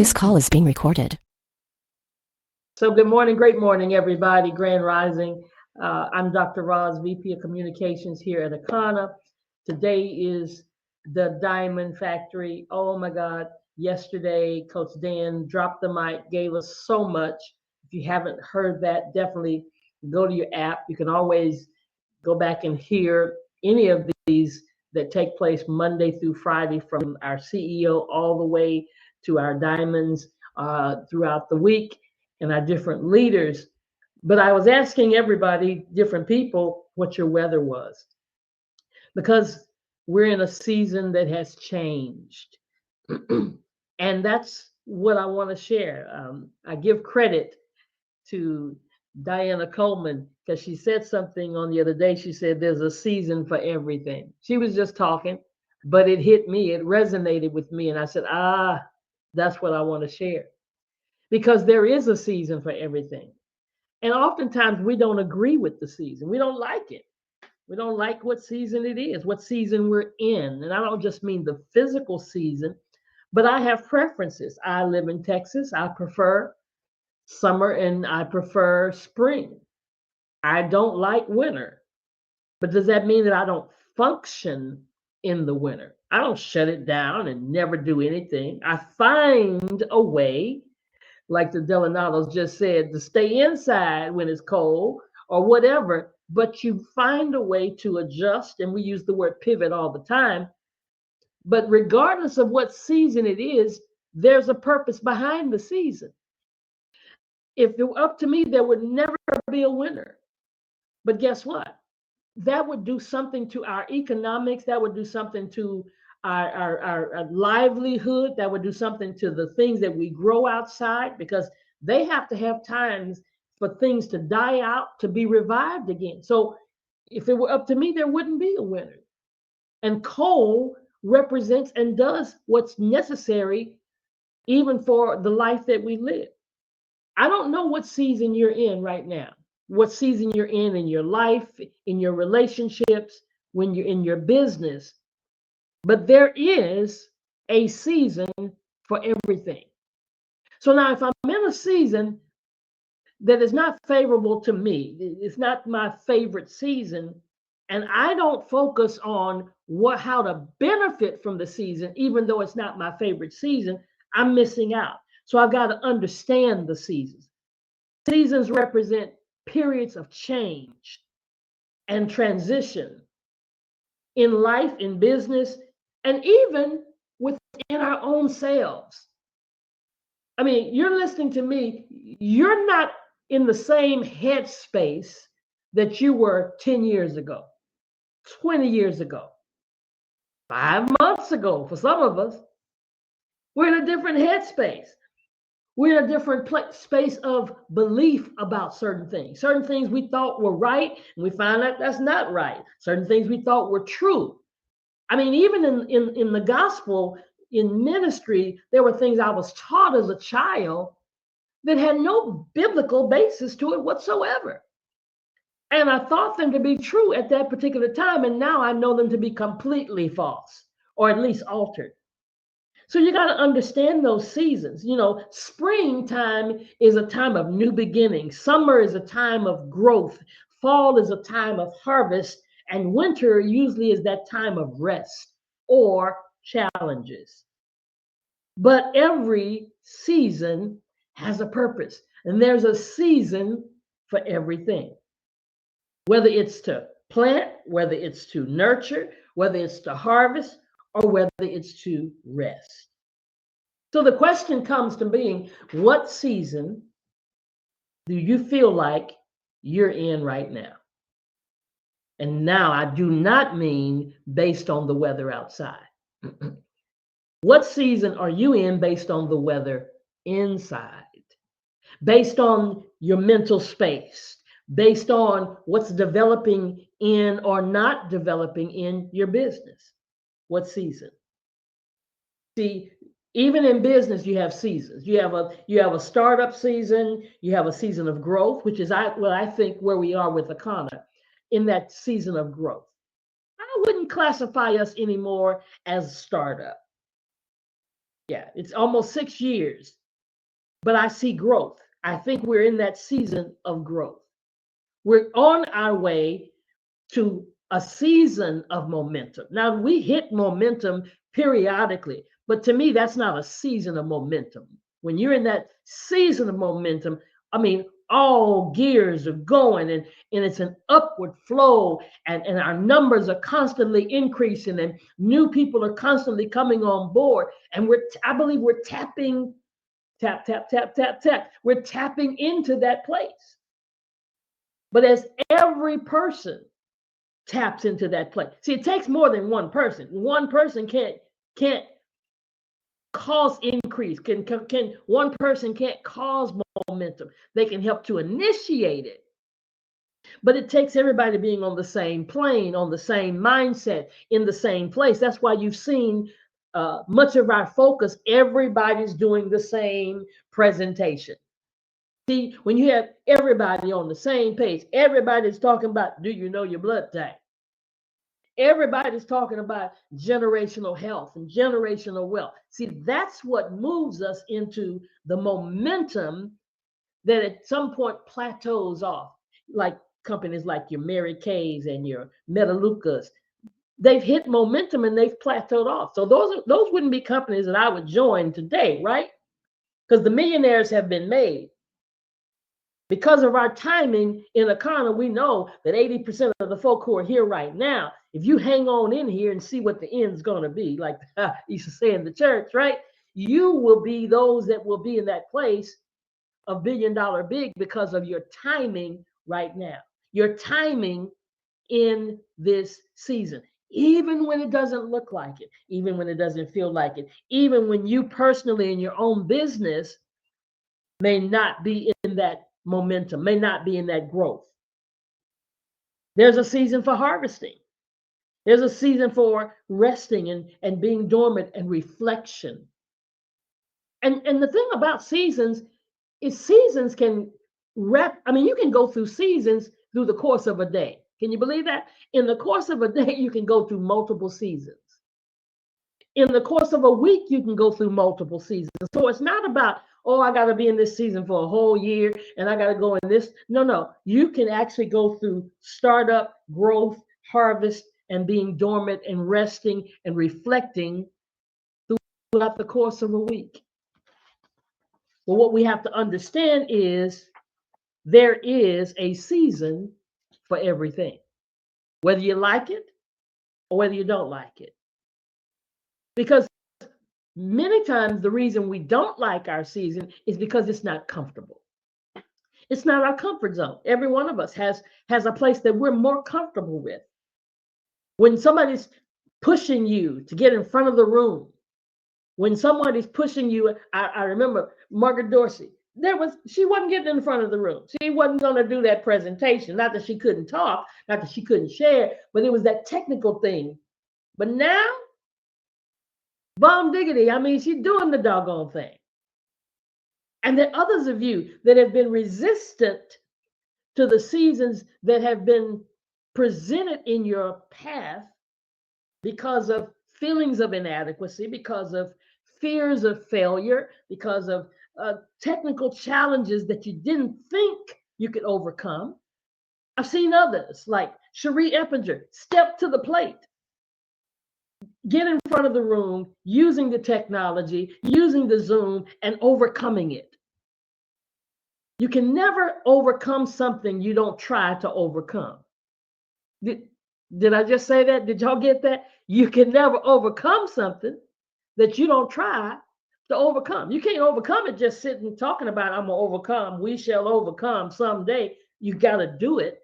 This call is being recorded. So good morning, great morning, everybody. Grand Rising. I'm Dr. Roz, VP of Communications here at Akana. Today is the Diamond Factory. Oh my God. Yesterday, Coach Dan dropped the mic, gave us so much. If you haven't heard that, definitely go to your app. You can always go back and hear any of these that take place Monday through Friday from our CEO all the way to our diamonds throughout the week and our different leaders. But I was asking everybody, different people, what your weather was because we're in a season that has changed. And that's what I want to share. I give credit to Diana Coleman because she said something on the other day. She said, "There's a season for everything." She was just talking, but it hit me, it resonated with me. And I said, that's what I want to share because there is a season for everything. And oftentimes we don't agree with the season, we don't like it. We don't like what season it is, what season we're in. And I don't just mean the physical season, but I have preferences. I live in Texas. I prefer summer and I prefer spring. I don't like winter. But does that mean that I don't function in the winter? I don't shut it down and never do anything. I find a way, like the Delanados just said, to stay inside when it's cold or whatever, but you find a way to adjust. And we use the word pivot all the time. But regardless of what season it is, there's a purpose behind the season. If it were up to me, there would never be a winter. But guess what? That would do something to our economics. That would do something to our livelihood. That would do something to the things that we grow outside because they have to have times for things to die out, to be revived again. So if it were up to me, there wouldn't be a winter. And coal represents and does what's necessary even for the life that we live. I don't know what season you're in right now, what season you're in your life, in your relationships, when you're in your business, but there is a season for everything. So now, if I'm in a season that is not favorable to me, it's not my favorite season, and I don't focus on how to benefit from the season, even though it's not my favorite season, I'm missing out. So I've got to understand the seasons. Seasons represent periods of change and transition in life, in business, and even within our own selves. I mean, you're listening to me, you're not in the same headspace that you were 10 years ago, 20 years ago, 5 months ago for some of us. We're in a different headspace. We're in a different space of belief about certain things. Certain things we thought were right, and we find out that's not right. Certain things we thought were true. I mean, even in the gospel, in ministry, there were things I was taught as a child that had no biblical basis to it whatsoever. And I thought them to be true at that particular time, and now I know them to be completely false, or at least altered. So you got to understand those seasons. You know, springtime is a time of new beginnings. Summer is a time of growth. Fall is a time of harvest. And winter usually is that time of rest or challenges. But every season has a purpose. And there's a season for everything. Whether it's to plant, whether it's to nurture, whether it's to harvest, or whether it's to rest. So the question comes to being, what season do you feel like you're in right now? And now I do not mean based on the weather outside. What season are you in based on the weather inside? Based on your mental space, based on what's developing in or not developing in your business. What season? See, even in business, you have seasons. You have a startup season. You have a season of growth, which is what I think where we are with Akana in that season of growth. I wouldn't classify us anymore as startup. Yeah, it's almost 6 years, but I see growth. I think we're in that season of growth. We're on our way to a season of momentum. Now, we hit momentum periodically, but to me, that's not a season of momentum. When you're in that season of momentum, I mean, all gears are going and it's an upward flow, and our numbers are constantly increasing, and new people are constantly coming on board. And I believe we're tapping, tap, tap, tap, tap, tap. We're tapping into that place. But as every person taps into that place. See, it takes more than one person. One person can't cause increase. Can one person can't cause momentum. They can help to initiate it. But it takes everybody being on the same plane, on the same mindset, in the same place. That's why you've seen much of our focus, everybody's doing the same presentation. See, when you have everybody on the same page, everybody's talking about, do you know your blood type? Everybody's talking about generational health and generational wealth. See, that's what moves us into the momentum that at some point plateaus off. Like companies like your Mary Kay's and your Metalucas, they've hit momentum and they've plateaued off. So those wouldn't be companies that I would join today, right? Because the millionaires have been made. Because of our timing in Akana, we know that 80% of the folk who are here right now, if you hang on in here and see what the end's going to be, like I used to say in the church, right? You will be those that will be in that place of $1 billion big because of your timing right now. Your timing in this season. Even when it doesn't look like it, even when it doesn't feel like it, even when you personally in your own business may not be in that momentum, may not be in that growth. There's a season for harvesting. There's a season for resting and being dormant and reflection. And the thing about seasons is seasons can you can go through seasons through the course of a day. Can you believe that? In the course of a day, you can go through multiple seasons. In the course of a week, you can go through multiple seasons. So it's not about, oh, I got to be in this season for a whole year and I got to go in this. No. You can actually go through startup, growth, harvest, and being dormant and resting and reflecting throughout the course of a week. Well, what we have to understand is there is a season for everything, whether you like it or whether you don't like it. Because many times the reason we don't like our season is because it's not comfortable. It's not our comfort zone. Every one of us has a place that we're more comfortable with. When somebody's pushing you to get in front of the room, when somebody's pushing you, I remember Margaret Dorsey. She wasn't getting in front of the room. She wasn't going to do that presentation. Not that she couldn't talk, not that she couldn't share, but it was that technical thing. But now, bomb diggity, she's doing the doggone thing. And there are others of you that have been resistant to the seasons that have been presented in your path because of feelings of inadequacy, because of fears of failure, because of technical challenges that you didn't think you could overcome. I've seen others like Cherie Eppinger step to the plate, get in front of the room, using the technology, using the Zoom, and overcoming it. You can never overcome something you don't try to overcome. Did I just say that? Did y'all get that? You can never overcome something that you don't try to overcome. You can't overcome it just sitting talking about, I'm going to overcome. We shall overcome someday. You got to do it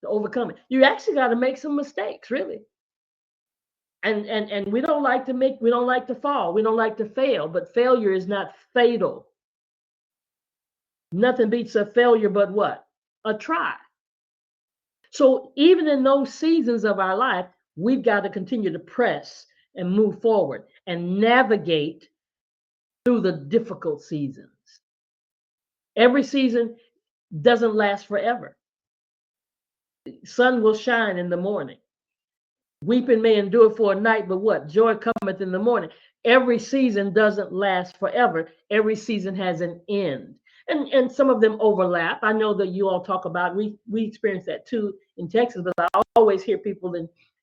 to overcome it. You actually got to make some mistakes, really. And we don't like to fall. We don't like to fail, but failure is not fatal. Nothing beats a failure but what? A try. So even in those seasons of our life, we've got to continue to press and move forward and navigate through the difficult seasons. Every season doesn't last forever. The sun will shine in the morning. Weeping may endure for a night, but what? Joy cometh in the morning. Every season doesn't last forever. Every season has an end. And some of them overlap. I know that you all talk about, we experience that too in Texas, but I always hear people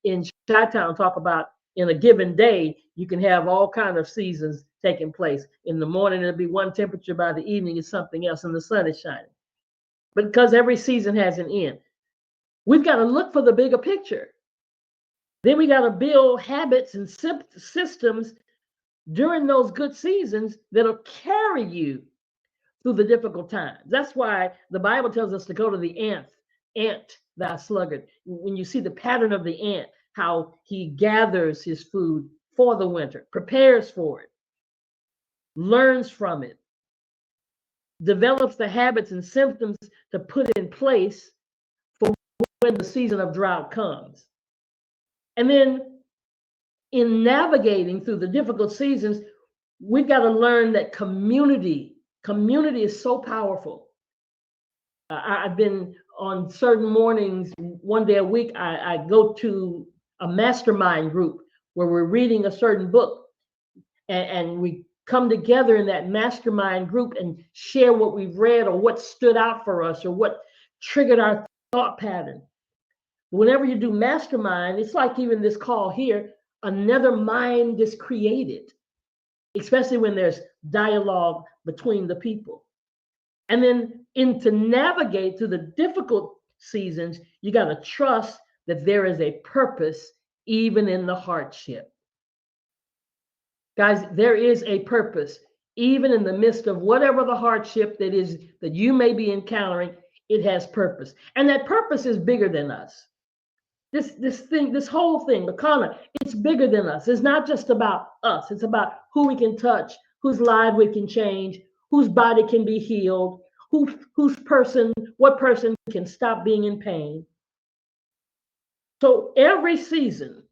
in Chi-Town talk about in a given day, you can have all kind of seasons taking place. In the morning, it'll be one temperature, by the evening, it's something else, and the sun is shining. But because every season has an end, we've got to look for the bigger picture. Then we got to build habits and systems during those good seasons that'll carry you through the difficult times. That's why the Bible tells us to go to the ant thou sluggard. When you see the pattern of the ant, how he gathers his food for the winter, prepares for it, learns from it, develops the habits and symptoms to put in place for when the season of drought comes. And then in navigating through the difficult seasons, we've got to learn that community is so powerful. I've been on certain mornings, one day a week, I go to a mastermind group where we're reading a certain book, and we come together in that mastermind group and share what we've read or what stood out for us or what triggered our thought pattern. Whenever you do mastermind, it's like even this call here, another mind is created, especially when there's dialogue between the people. And then to navigate through the difficult seasons, you got to trust that there is a purpose even in the hardship. Guys, there is a purpose even in the midst of whatever the hardship that you may be encountering. It has purpose, and that purpose is bigger than us. This whole thing, Makana, it's bigger than us. It's not just about us. It's about who we can touch, whose life we can change, whose body can be healed, what person can stop being in pain. So every season,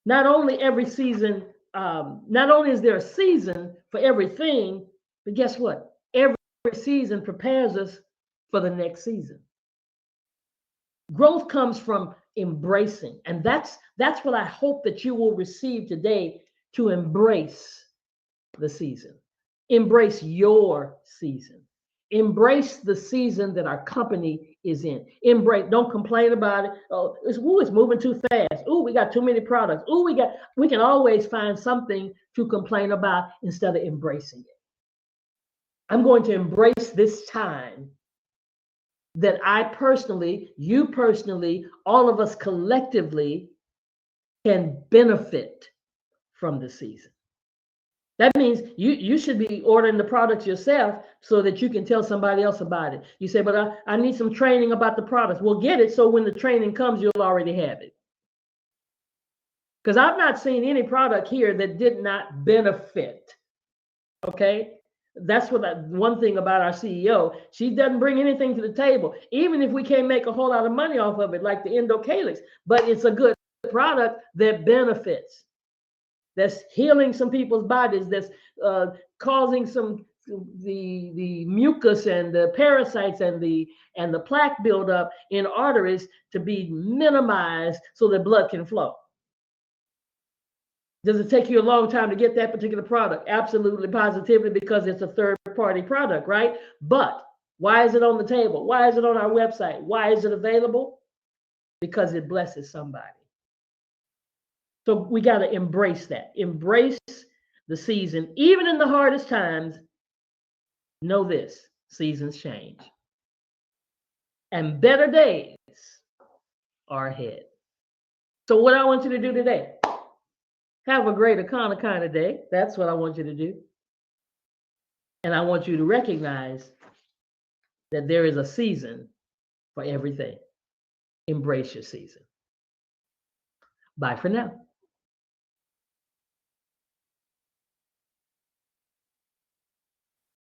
not only is there a season for everything, but guess what? Every season prepares us for the next season. Growth comes from embracing, and that's what I hope that you will receive today, to embrace the season. Embrace your season. Embrace the season that our company is in. Embrace, don't complain about it. Oh, it's moving too fast. Oh, we got too many products. Oh, we can always find something to complain about instead of embracing it. I'm going to embrace this time that I personally, you personally, all of us collectively can benefit from the season. That means you should be ordering the products yourself so that you can tell somebody else about it. You say, but I need some training about the products. Well, get it so when the training comes, you'll already have it. Because I've not seen any product here that did not benefit. Okay? That's one thing about our CEO. She doesn't bring anything to the table, even if we can't make a whole lot of money off of it, like the Endocalyx. But it's a good product that benefits, that's healing some people's bodies, that's causing the mucus and the parasites and the plaque buildup in arteries to be minimized so that blood can flow. Does it take you a long time to get that particular product? Absolutely, positively, because it's a third-party product, right? But why is it on the table? Why is it on our website? Why is it available? Because it blesses somebody. So we got to embrace that. Embrace the season. Even in the hardest times, know this, seasons change. And better days are ahead. So what I want you to do today, have a great Akana kind of day. That's what I want you to do. And I want you to recognize that there is a season for everything. Embrace your season. Bye for now.